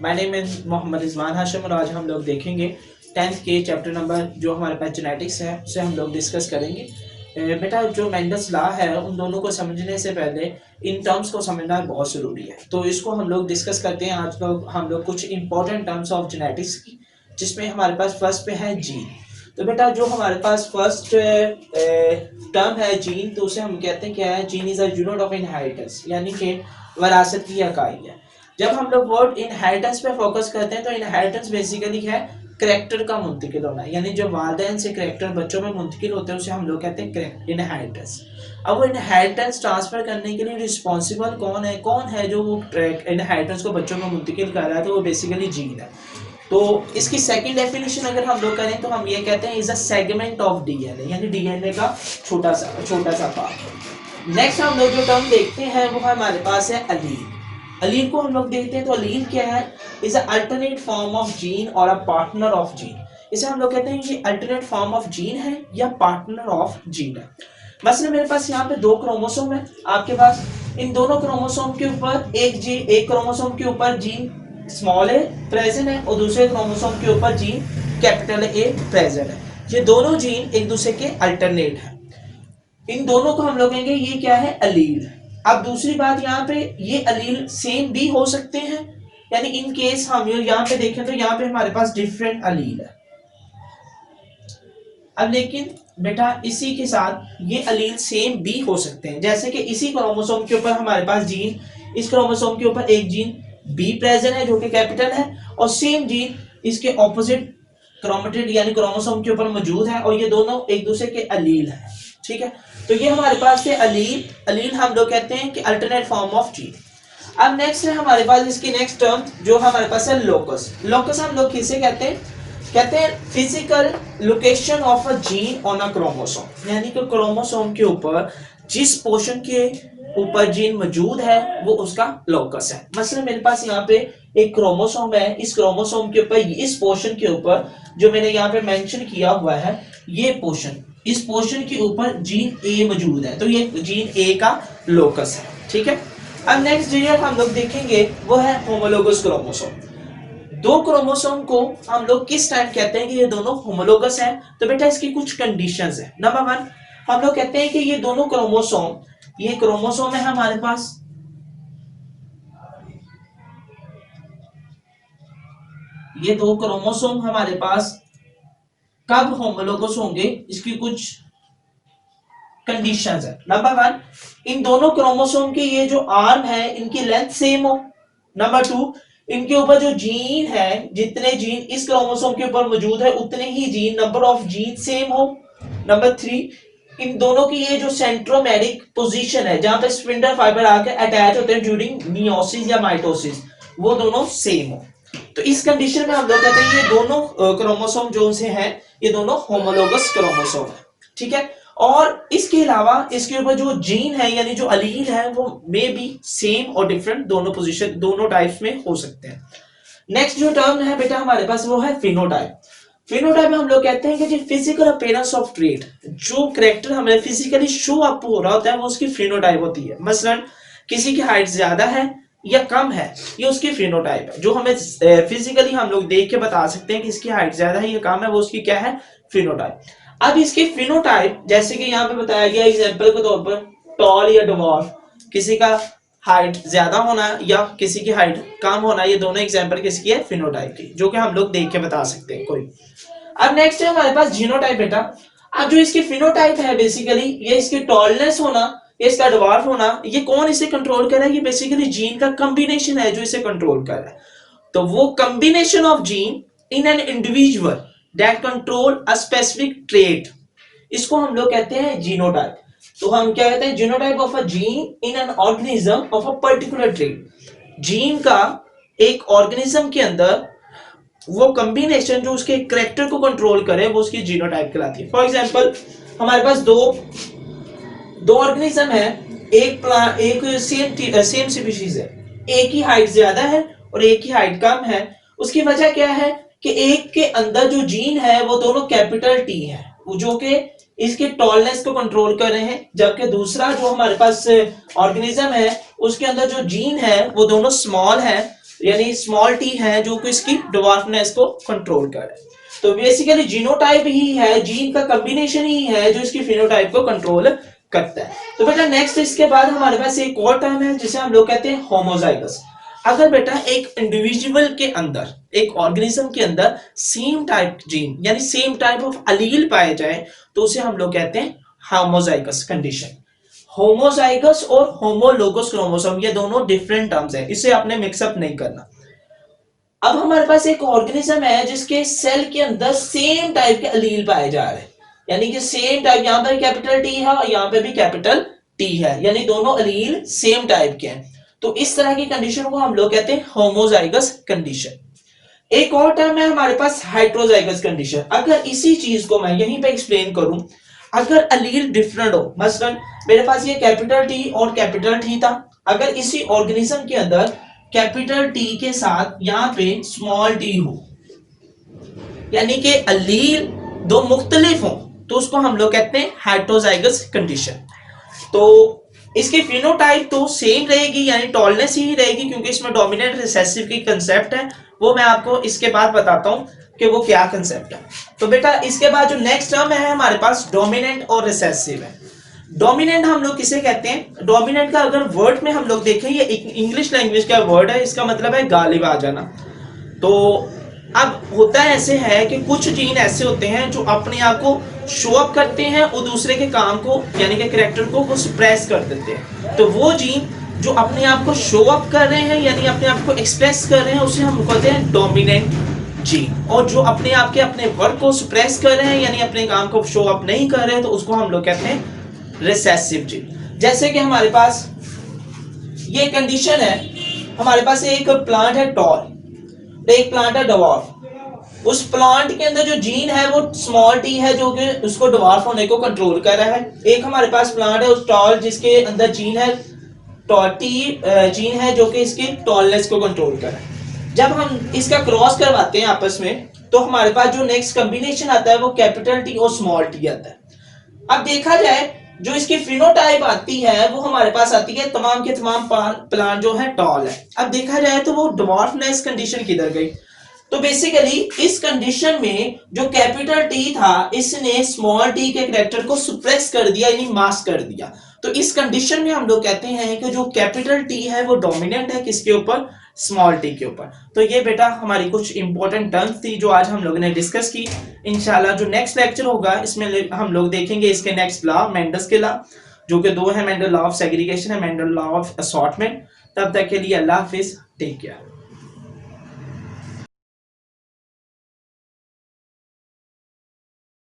My name is Mohammad Rizwan Hashim और आज हम लोग देखेंगे 10th के चैप्टर नंबर जो हमारे पास जेनेटिक्स है उसे हम लोग डिस्कस करेंगे। बेटा जो मेंडल्स लॉ है उन दोनों को समझने से पहले इन टर्म्स को समझना बहुत ज़रूरी है, तो इसको हम लोग डिस्कस करते हैं। आज हम लोग कुछ इंपॉर्टेंट टर्म्स ऑफ जेनेटिक्स की, जिसमें हमारे पास फर्स्ट पे है जीन। तो बेटा जो हमारे पास फर्स्ट टर्म है जीन, तो उसे हम कहते हैं क्या है, gene is a unit of inheritance, यानी कि वरासत की इकाई है। जब हम लोग वर्ड इनहेरिटेंस पे फोकस करते हैं तो इनहेरिटेंस बेसिकली है करेक्टर का मुंतकिल होना, यानी जो वालिदैन से करेक्टर बच्चों में मुंतकिल होते हैं उसे हम लोग कहते हैं इनहेरिटेंस। अब वो इनहेरिटेंस ट्रांसफर करने के लिए रिस्पॉन्सिबल कौन है जो वो इनहेरिटेंस को बच्चों में मुंतकिल कर रहा है, तो वो बेसिकली जीन है। तो इसकी सेकंड डेफिनेशन अगर हम लोग करें तो हम ये कहते हैं is a segment of DNA, यानी डीएनए का छोटा सा पार्ट। नेक्स्ट हम लोग जो टर्म देखते हैं वो हमारे पास है अलील। अलील को हम लोग देखते हैं तो अलील क्या है, is a alternate form of gene और अ पार्टनर ऑफ जीन। इसे हम लोग कहते हैं कि अल्टरनेट फॉर्म ऑफ जीन है या पार्टनर ऑफ जीन है। मसलन मेरे पास यहाँ पे दो क्रोमोसोम है आपके पास, इन दोनों क्रोमोसोम के ऊपर एक क्रोमोसोम के ऊपर जीन स्मॉल ए प्रेजेंट है और दूसरे क्रोमोसोम के ऊपर जीन कैपिटल ए प्रेजेंट है। ये दोनों जीन एक दूसरे के अल्टरनेट है, इन दोनों को हम लोग कहेंगे ये क्या है, अलील। अब दूसरी बात यहाँ पे, ये अलील सेम भी हो सकते हैं, यानी इन केस हम यहाँ पे देखें तो यहाँ पे हमारे पास डिफरेंट अलील है। अब लेकिन बेटा इसी के साथ ये अलील सेम भी हो सकते हैं, जैसे कि इसी क्रोमोसोम के ऊपर हमारे पास जीन, इस क्रोमोसोम के ऊपर एक जीन बी प्रेजेंट है जो कि कैपिटल है, और सेम जीन इसके ऑपोजिट क्रोमेटिड यानी क्रोमोसोम के ऊपर मौजूद है, और ये दोनों एक दूसरे के अलील है। ठीक है, तो ये हमारे पास है अलील हम लोग कहते हैं कि अल्टरनेट फॉर्म ऑफ जीन। अब नेक्स्ट है हमारे पास इसकी नेक्स्ट टर्म जो हमारे पास है लोकस। लोकस हम लोग किसे कहते हैं physical location of a gene on a chromosome, यानी कि क्रोमोसोम के ऊपर जिस पोर्शन के ऊपर जीन मौजूद है वो उसका लोकस है। मसलन मेरे पास यहाँ पे एक क्रोमोसोम है, इस क्रोमोसोम के ऊपर इस पोर्शन के ऊपर जो मैंने यहाँ पे मेंशन किया हुआ है, ये पोर्शन, इस पोर्शन के ऊपर जीन ए मौजूद है, तो ये जीन ए का लोकस है। ठीक है, अब नेक्स्ट जीन हम लोग देखेंगे वो है होमोलोगस क्रोमोसोम। दो क्रोमोसोम को हम लोग किस टाइम कहते हैं कि ये दोनों होमोलोगस हैं, तो बेटा इसकी कुछ कंडीशंस है। नंबर 1, हम लोग कहते हैं कि ये दोनों क्रोमोसोम, ये क्रोमोसोम है हमारे पास, ये दो क्रोमोसोम हमारे पास कब होमोलोगस होंगे, इसकी कुछ कंडीशंस है। नंबर 1, इन दोनों क्रोमोसोम के ये जो आर्म है इनकी लेंथ सेम हो। नंबर 2, इनके ऊपर जो जीन है, जितने जीन इस क्रोमोसोम के ऊपर मौजूद है उतने ही gene, number of gene same हो। नंबर 3, इन दोनों की ये जो सेंट्रोमेरिक पोजीशन है जहां पे स्पिंडल फाइबर आके अटैच होते हैं ड्यूरिंग मियोसिस या माइटोसिस, वो दोनों सेम हो। तो इस कंडीशन में हम लोग कहते हैं ये दोनों क्रोमोसोम जो से हैं ये दोनों होमोलोगस क्रोमोसोम है। ठीक है, और इसके अलावा इसके ऊपर जो जीन है यानी जो अलील है वो मे बी सेम और डिफरेंट, दोनों पोजीशन दोनों टाइप्स में हो सकते हैं। नेक्स्ट जो टर्म है बेटा हमारे पास वो है फिनोटाइप। फिनोटाइप में हम लोग कहते हैं कि जो फिजिकल अपीयरेंस ऑफ ट्रेट, जो कैरेक्टर हमें फिजिकली शो अप हो रहा होता है वो उसकी फिनोटाइप होती है। मसलन किसी की हाइट ज्यादा है या कम है, ये उसकी फिनोटाइप है, जो हमें फिजिकली हम लोग देख के बता सकते हैं कि इसकी हाइट ज्यादा है या कम है, वो उसकी क्या है, फिनोटाइप। अब इसके फिनोटाइप जैसे कि यहाँ पे बताया गया एग्जांपल के तौर पर टॉल या डवार्फ, किसी का हाइट ज्यादा होना या किसी की हाइट कम होना, ये दोनों एग्जांपल किसकी है, फिनोटाइप की, जो कि हम लोग देख के बता सकते हैं कोई। अब नेक्स्ट है हमारे पास जीनोटाइप बेटा। अब जो इसकी फिनोटाइप है बेसिकली ये इसकी टॉलनेस होना, इसका डवार्फ होना, ये कौन इसे कंट्रोल कर रहा है, ये बेसिकली जीन का कॉम्बिनेशन है जो इसे कंट्रोल कर रहा है। तो वो combination of gene in an individual that control a specific trait, इसको हम लोग कहते हैं जीनोटाइप। तो हम क्या कहते हैं, genotype of a gene in an organism of a particular trait. Gene का एक ऑर्गेनिज्म के अंदर वो कॉम्बिनेशन जो उसके कैरेक्टर को कंट्रोल करे वो उसकी जीनोटाइप कहलाती है। फॉर एग्जांपल हमारे पास दो ऑर्गेनिज्म है, एक सेम स्पीशीज है, एक की हाइट ज्यादा है और एक की हाइट कम है। उसकी वजह क्या है कि एक के अंदर जो जीन है वो दोनों कैपिटल टी है, जो कि इसके टॉलनेस को कंट्रोल कर रहे हैं, जबकि दूसरा जो हमारे पास ऑर्गेनिज्म है उसके अंदर जो जीन है वो दोनों स्मॉल है, यानी स्मॉल टी है जो कि इसकी ड्वार्फनेस को कंट्रोल करे। तो बेसिकली जीनोटाइप ही है, जीन का कॉम्बिनेशन ही है जो इसकी फिनोटाइप को कंट्रोल करता है। तो बेटा नेक्स्ट इसके बाद हमारे पास एक और टर्म है जिसे हम लोग कहते हैं होमोजाइगस। अगर बेटा एक इंडिविजुअल के अंदर, एक ऑर्गेनिज्म के अंदर सेम टाइप जीन यानी सेम टाइप ऑफ अलील पाए जाए तो उसे हम लोग कहते हैं होमोजाइगस कंडीशन। होमोजाइगस और होमोलोगस क्रोमोसोम ये दोनों डिफरेंट टर्म्स है, इसे आपने मिक्सअप नहीं करना। अब हमारे पास एक ऑर्गेनिज्म है जिसके सेल के अंदर सेम टाइप के अलील पाए जा रहे हैं, यानी कि सेम टाइप, यहां पर कैपिटल टी है और यहां पे भी कैपिटल टी है, यानी दोनों अलील सेम टाइप के हैं। तो इस तरह की कंडीशन को हम लोग कहते हैं होमोजाइगस कंडीशन। एक और टर्म है हमारे पास हेटेरोजाइगस कंडीशन। अगर इसी चीज को मैं यहीं पे एक्सप्लेन करूं, अगर अलील डिफरेंट हो, मसलन मेरे पास ये कैपिटल टी और कैपिटल टी था, अगर इसी ऑर्गेनिज्म के अंदर कैपिटल टी के साथ यहां पे स्मॉल टी हो, यानी कि अलील दो मुख्तलिफ हो, तो उसको हम लोग कहते हैं हेटेरोजाइगस कंडीशन। तो इसकी फिनोटाइप तो सेम रहेगी, यानी टॉलनेस ही रहेगी, क्योंकि इसमें डोमिनेंट रिसेसिव की कंसेप्ट है, वो मैं आपको इसके बाद बताता हूं कि वो क्या कंसेप्ट है। तो बेटा इसके बाद जो नेक्स्ट टर्म है हमारे पास डोमिनेंट और रिसेसिव है। डोमिनेंट हम लोग किसे कहते हैं? डोमिनेंट का अगर वर्ड में हम लोग देखें, ये इंग्लिश लैंग्वेज का वर्ड है, इसका मतलब है गालिब आ जाना। तो अब होता ऐसे है कि कुछ जीन ऐसे होते हैं जो अपने आप को शो अप करते हैं और दूसरे के काम को यानी कि कैरेक्टर को वो सप्रेस कर देते हैं। तो वो जीन जो अपने आप को शो अप कर रहे हैं यानी अपने आप को एक्सप्रेस कर रहे हैं उसे हम कहते हैं डोमिनेंट जीन, और जो अपने आप के अपने वर्क को सप्रेस कर रहे हैं यानी अपने काम को शो अप नहीं कर रहे हैं तो उसको हम लोग कहते हैं रिसेसिव जीन। जैसे कि हमारे पास ये कंडीशन है, हमारे पास एक प्लांट है टॉल, एक प्लांट है डवार्फ। उस प्लांट के अंदर जो जीन है वो स्मॉल टी है जो कि उसको डवार्फ होने को कंट्रोल कर रहा है। एक हमारे पास प्लांट है उस टॉल जिसके अंदर जीन है टी जीन है जो कि इसकी टॉलनेस को कंट्रोल कर रहा है। जब हम इसका क्रॉस करवाते हैं आपस में तो हमारे पास जो नेक्स्ट कॉम्बिनेशन आता है वो कैपिटल टी और स्मॉल टी आता है। अब देखा जाए जो इसकी फिनोटाइप आती है वो हमारे पास आती है तमाम के तमाम प्लांट जो है टॉल है। अब देखा जाए तो वो डवार्फनेस कंडीशन किधर गई? तो बेसिकली इस कंडीशन में जो कैपिटल टी था इसने स्मॉल टी के कैरेक्टर को सप्रेस कर दिया यानी मास्क कर दिया। तो इस कंडीशन में हम लोग कहते हैं कि जो कैपिटल टी है वो डोमिनेंट है किसके ऊपर? स्मॉल टी के ऊपर। तो ये बेटा हमारी कुछ इंपॉर्टेंट टर्म्स थी जो आज हम लोगों ने डिस्कस की। इंशाल्लाह जो नेक्स्ट लेक्चर होगा इसमें हम लोग देखेंगे इसके नेक्स्ट लॉ, मेंडल्स के लॉ, जो कि दो है, मेंडल लॉ ऑफ सेग्रीगेशन है, मेंडल लॉ ऑफ असॉर्टमेंट। तब तक के लिए अल्लाह हाफिज, टेक केयर।